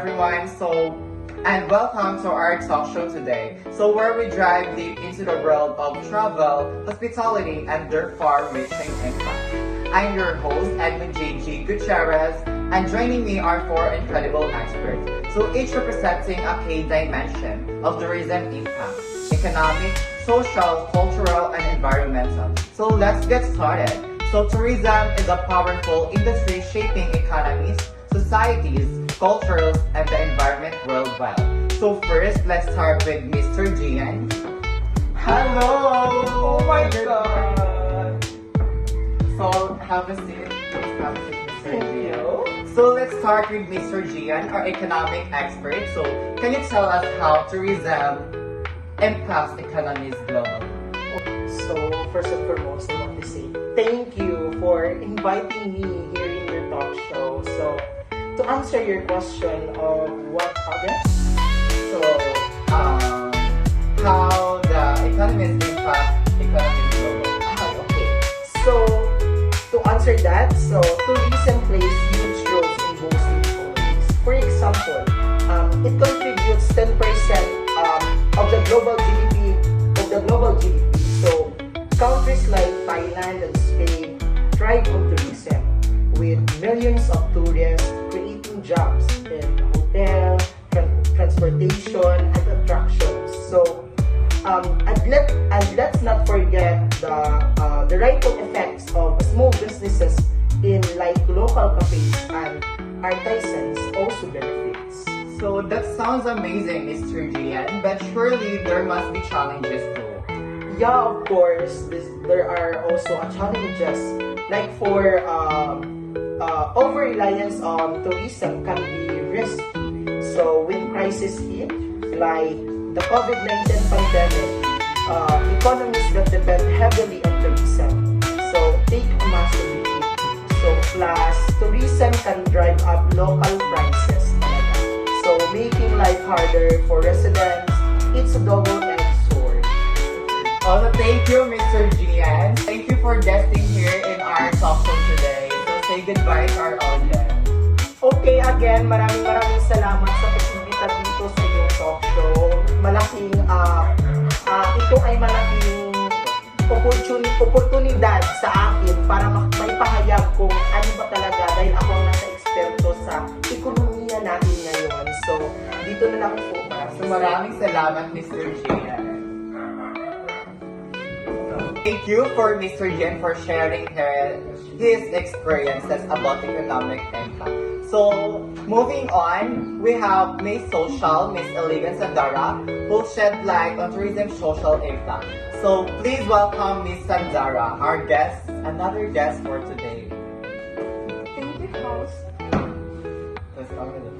everyone. And welcome to our talk show today. So where we dive deep into the world of travel, hospitality, and their far-reaching impact. I'm your host, Edwin J.G. Gutierrez, and joining me are four incredible experts. So each representing a key dimension of tourism impact: economic, social, cultural, and environmental. So let's get started. So tourism is a powerful industry shaping economies, societies, cultures, and the environment worldwide. So first, let's start with Mr. Gian. Hello! Oh my God! So have a seat. Please have a seat, Mr. Gian. So let's start with Mr. Gian, our economic expert. So can you tell us how tourism impacts economies globally? So first and foremost, I want to say thank you for inviting me here in your talk show. So to answer your question of what again? So how the economies impact economies globally? Okay. So to answer that, so tourism plays huge roles in boosting economies. For example, it contributes 10% of the global GDP. So countries like Thailand and Spain thrive on tourism, with millions of tourists creating jobs in hotel, transportation, and attractions. So, and let's not forget the ripple effects of small businesses in like local cafes and artisans also benefits. So that sounds amazing, Mr. Gian, but surely there must be challenges too. Yeah, of course, there are also challenges like for over-reliance on tourism can be risky. So when crisis hit, like the COVID-19 pandemic, economies that depend heavily on tourism, so take a massive hit. So plus, tourism can drive up local prices talaga. So making life harder for residents, it's a double-edged sword. Also, thank you, Mr. Gian. Thank you for guesting here in our talk show today. So say goodbye to our audience. Okay, again, maraming salamat sa pag-imbita dito sa iyong talk show. Ito ay malaking oportunidad sa akin para maipahayag kung ano ba talaga dahil ako ang nasa eksperto sa ekonomiya natin ngayon. So, dito na lang po. So maraming salamat, Mr. Gian. Thank you for Mr. Gian for sharing his experiences about economic impact. So, moving on, we have Miss Social, Miss Elegance Sandara, who shed light on tourism social impact. So, please welcome Miss Sandara, our guest, another guest for today. Thank you, host. Let's start with it.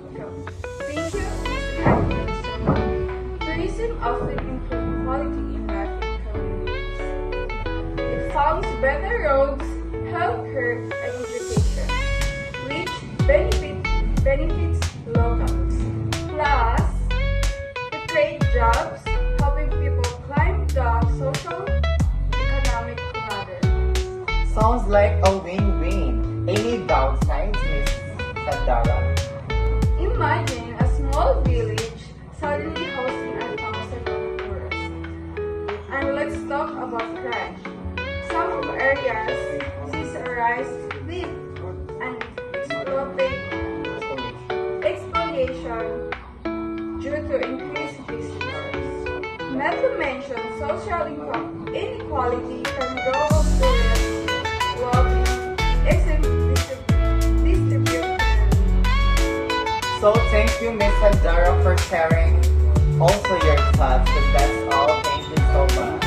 Thank you, Mr. Edmondson. Tourism often improves quality in life in communities. It funds better roads, healthcare, and education, which benefits locals. Plus, it creates jobs, helping people climb the social economic ladder. Sounds like a win-win. Any downsides, Miss Sandara? Imagine a small village suddenly hosting 1,000 tourists. And let's talk about crime. Some areas see a rise with and exploitation due to increased visitors. Not to mention social inequality from global tourists wealth isn't distributed. So thank you, Miss Sandara, for sharing also your thoughts. So that's all. Thank you so much.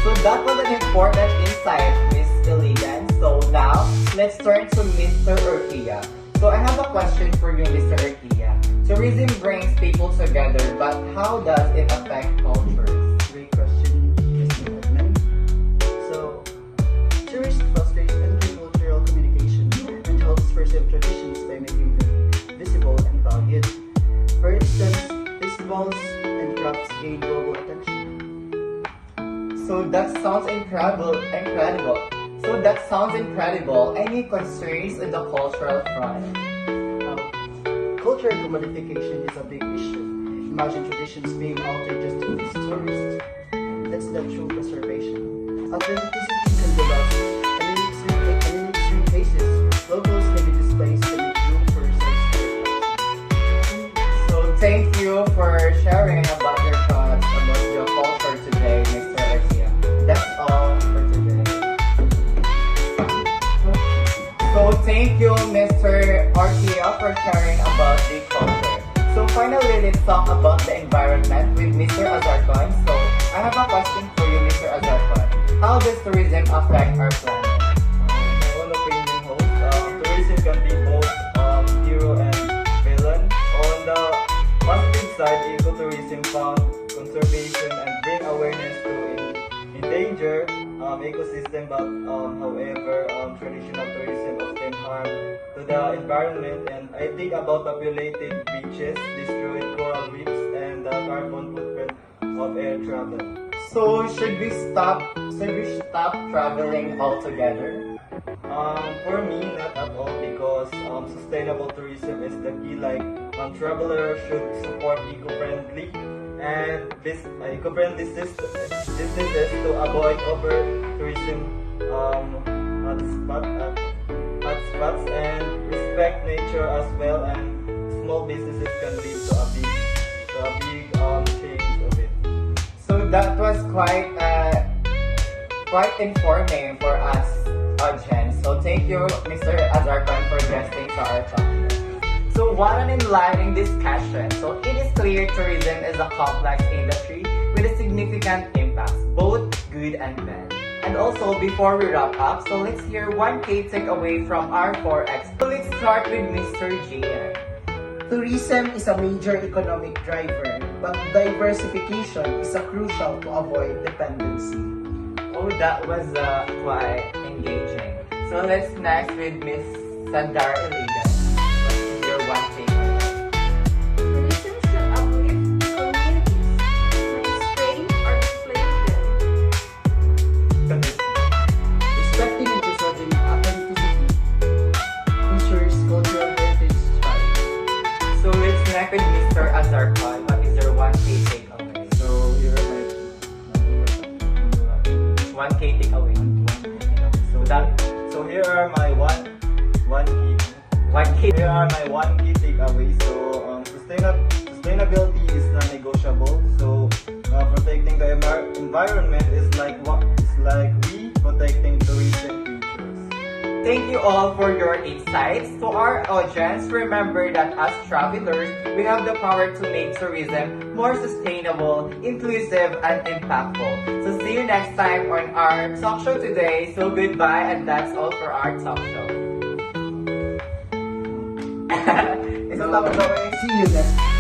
So that was an important insight, Miss Elegance. So now, let's turn to Mr. Urquia. So I have a question for you, Mr. Urquia. Tourism brings people together, but how does it affect cultures? Great question, Mr. Edmund. So, tourists fosters intercultural communication and helps preserve traditions by making them visible and valued. For instance, festivals and crafts gain global attention. So that sounds incredible. So that sounds incredible. Any concerns in the cultural front? Cultural commodification is a big issue. Imagine traditions being altered just to please tourists. That's not true preservation. Authenticity can be lost, and in extreme cases, locals may be displaced to make room for resource. So thank you for sharing about your thoughts about your culture today, Mr. Arreza. That's all for today. So thank you, Mr. Arreza, for sharing about the culture. So finally, let's talk about the environment with Mr. Azarkan. So I have a question for you, Mr. Azarkan. How does tourism affect our planet? In my own opinion, host, tourism can be both hero and villain. On the positive side, ecotourism found conservation and bring awareness to endangered ecosystem. But however, traditional tourism often harm to the environment. And I think about populated beaches, destroyed coral reefs, and the carbon footprint of air travel. So should we stop traveling altogether? For me, not at all, because sustainable tourism is the key. Like, travelers should support eco-friendly and eco-friendly businesses to avoid over tourism hotspots and respect nature as well. And small businesses can lead to a big change of it. So that was quite informing for us, audience. So thank you, Mr. Azarkan, for guesting to our talk. So what an enlightening discussion. So it is clear tourism is a complex industry with a significant impact, both good and bad. And also, before we wrap up, so let's hear one key takeaway from our 4X. So let's start with Mr. JM. Tourism is a major economic driver, but diversification is a crucial to avoid dependency. Oh, that was quite engaging. So let's next with Miss Sandara Iligan. What is your one takeaway? Tourism should uplift communities, not strain or displace them. Respecting and preserving authenticity ensures cultural heritage thrives. So let's next with Mr. Azarkan. What is your one key takeaway? So here are One key takeaway. so here are my one key One key. Here are my one key takeaways. So, sustainability is non-negotiable. So, protecting the environment is like we protecting tourism futures. Thank you all for your insights. To our audience, remember that as travelers, we have the power to make tourism more sustainable, inclusive, and impactful. So see you next time on our talk show today. So goodbye, and that's all for our talk show. It's a See you next